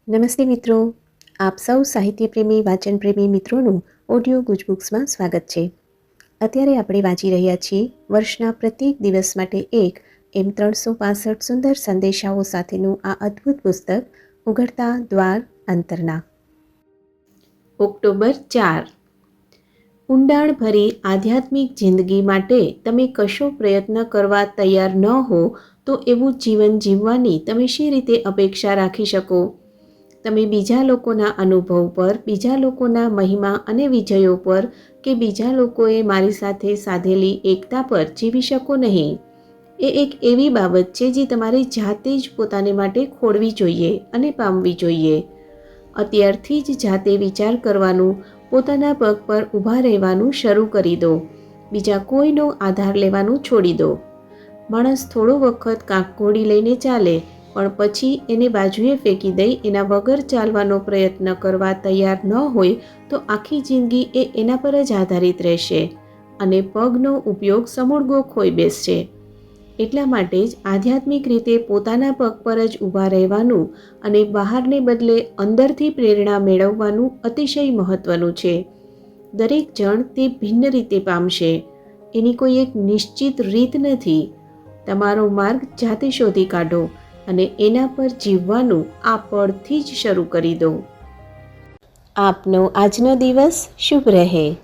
નમસ્તે મિત્રો, આપ સૌ સાહિત્ય પ્રેમી વાચન પ્રેમી મિત્રોનું ઓડિયો ગુજબુક્સમાં સ્વાગત છે. અત્યારે આપણે વાંચી રહ્યા છીએ વર્ષના પ્રત્યેક દિવસ માટે એક એમ 365 સુંદર સંદેશાઓ સાથેનું આ અદ્ભુત પુસ્તક ઉઘડતા દ્વાર અંતરના. ઓક્ટોબર 4. ઊંડાણભરી આધ્યાત્મિક જિંદગી માટે તમે કશો પ્રયત્ન કરવા તૈયાર ન હો તો એવું જીવન જીવવાની તમે શી રીતે અપેક્ષા રાખી શકો? તમે બીજા લોકોના અનુભવ પર, બીજા લોકોના મહિમા અને વિજયો પર કે બીજા લોકોએ મારી સાથે સાધેલી એકતા પર જીવી શકો નહીં. એ એક એવી બાબત છે જે તમારે જાતે જ પોતાને માટે ખોળવી જોઈએ અને પામવી જોઈએ. અત્યારથી જ જાતે વિચાર કરવાનું, પોતાના પગ પર ઊભા રહેવાનું શરૂ કરી દો. બીજા કોઈનો આધાર લેવાનું છોડી દો. માણસ થોડો વખત કાંકઘોડી લઈને ચાલે, પણ પછી એને બાજુએ ફેંકી દઈ એના વગર ચાલવાનો પ્રયત્ન કરવા તૈયાર ન હોય તો આખી જિંદગી એ એના પર જ આધારિત રહેશે અને પગનો ઉપયોગ સમૂળગો ખોઈ બેસશે. એટલા માટે જ આધ્યાત્મિક રીતે પોતાના પગ પર જ ઊભા રહેવાનું અને બહારને બદલે અંદરથી પ્રેરણા મેળવવાનું અતિશય મહત્ત્વનું છે. દરેક જણ તે ભિન્ન રીતે પામશે. એની કોઈ એક નિશ્ચિત રીત નથી. તમારો માર્ગ જાતે શોધી કાઢો અને એના પર જીવવાનું આ પળથી જ શરૂ કરી દો. આપનો આજનો દિવસ શુભ રહે.